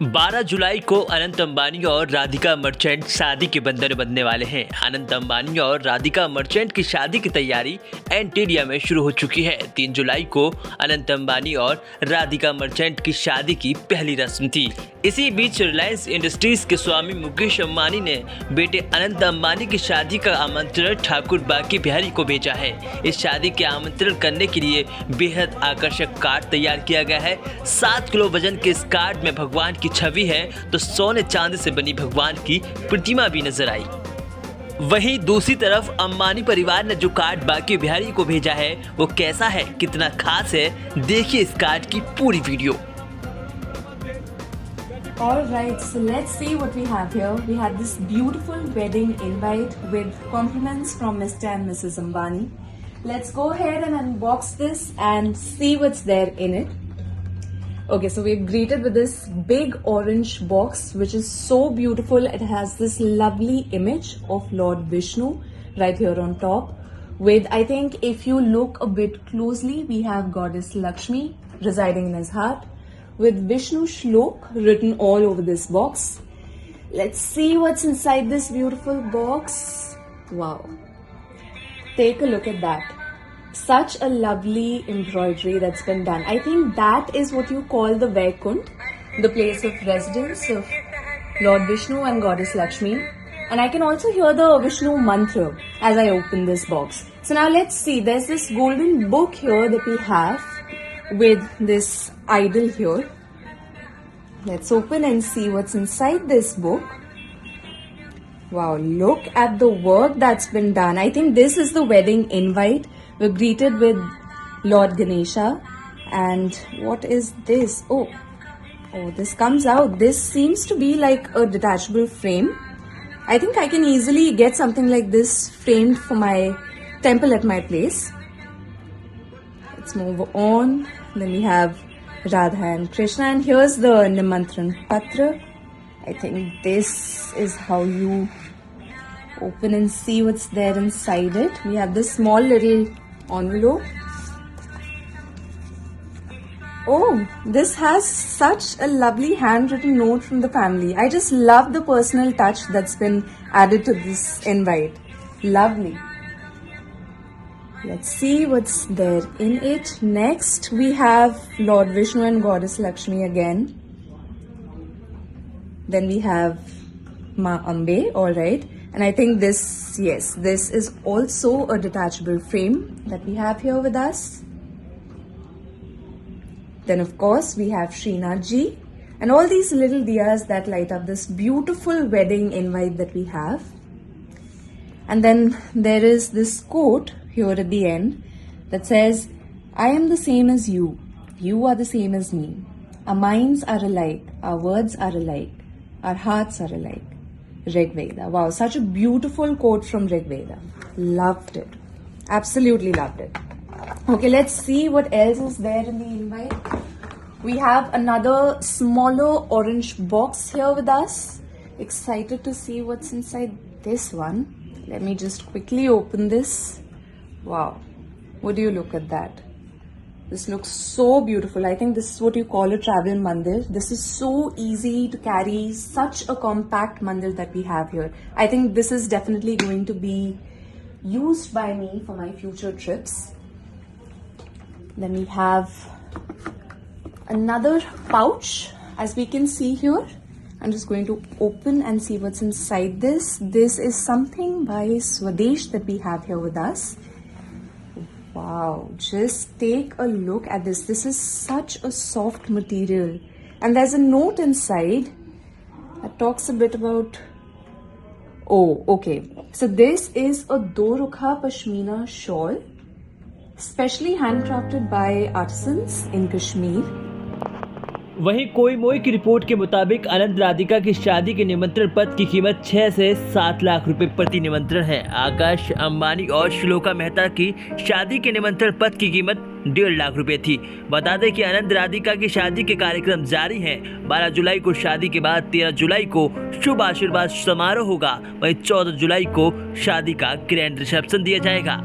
12 जुलाई को अनंत अंबानी और राधिका मर्चेंट शादी के बंधन में बंधने वाले हैं। अनंत अंबानी और राधिका मर्चेंट की शादी की तैयारी एंटीडिया में शुरू हो चुकी है। 3 जुलाई को अनंत अंबानी और राधिका मर्चेंट की शादी की पहली रस्म थी। इसी बीच रिलायंस इंडस्ट्रीज के स्वामी मुकेश अंबानी ने बेटे अनंत अंबानी की शादी का आमंत्रण ठाकुर बाकी बिहारी को भेजा है। इस शादी के आमंत्रण करने के लिए बेहद आकर्षक कार्ड तैयार किया गया है। 7 किलो वजन के इस कार्ड में भगवान की छवि है तो सोने चांदी से बनी भगवान की प्रतिमा भी नजर आई। वहीं दूसरी तरफ अंबानी परिवार ने जो कार्ड बाकी बिहारी को भेजा है वो कैसा है, कितना खास है, देखिए इस कार्ड की पूरी video. Alright, so let's see what we have here. We have this beautiful wedding invite with compliments from Mr. and Mrs. Ambani. Let's go ahead and unbox this and see what's there in it. Okay, so we're greeted with this big orange box which is so beautiful. It has this lovely image of Lord Vishnu right here on top. With, I think if you look a bit closely, we have Goddess Lakshmi residing in his heart, with Vishnu Shlok written all over this box. Let's see what's inside this beautiful box. Wow. Take a look at that. Such a lovely embroidery that's been done. I think that is what you call the Vaikunt, the place of residence of Lord Vishnu and Goddess Lakshmi. And I can also hear the Vishnu mantra as I open this box. So now let's see. There's this golden book here that we have with this idol here. Let's open and see what's inside this book. Wow, look at the work that's been done. I think this is the wedding invite. We're greeted with Lord Ganesha. And what is this? Oh, this comes out. This seems to be like a detachable frame. I think I can easily get something like this framed for my temple at my place. Let's move on. Then we have Radha and Krishna, and here's the Nimantran Patra. I think this is how you open and see what's there inside it. We have this small little envelope. Oh, this has such a lovely handwritten note from the family. I just love the personal touch that's been added to this invite. Lovely. Let's see what's there in it. Next, we have Lord Vishnu and Goddess Lakshmi again. Then we have Ma Ambe, alright. And I think this, yes, this is also a detachable frame that we have here with us. Then of course, we have Srinath Ji and all these little diyas that light up this beautiful wedding invite that we have. And then there is this quote here at the end that says, I am the same as you. You are the same as me. Our minds are alike. Our words are alike. Our hearts are alike. Rig Veda. Wow, such a beautiful quote from Rig Veda. Loved it. Absolutely loved it. Okay, let's see what else is there in the invite. We have another smaller orange box here with us. Excited to see what's inside this one. Let me just quickly open this. Wow, would you look at that? This looks so beautiful. I think this is what you call a travel mandir. This is so easy to carry, such a compact mandir that we have here. I think this is definitely going to be used by me for my future trips. Then we have another pouch, as we can see here. I'm just going to open and see what's inside this. This is something by Swadesh that we have here with us. Wow, just take a look at this. This is such a soft material. And there's a note inside that talks a bit about... Oh, okay. So this is a Dorukha Pashmina shawl, specially handcrafted by artisans in Kashmir. वहीं कोई मोई की report के मुताबिक अनंत राधिका की शादी के निमंत्रण पत्र की कीमत 6 से 7 लाख रुपए प्रति निमंत्रण है। आकाश अंबानी और श्लोका मेहता की शादी के निमंत्रण पत्र की कीमत 1.5 लाख रुपए थी। बता दें कि अनंत राधिका की शादी के कार्यक्रम जारी हैं। 12 जुलाई को शादी के बाद 13 जुलाई को शुभ आशीर्वाद समारोह होगा। वहीं 14 जुलाई को शादी का ग्रैंड रिसेप्शन दिया जाएगा।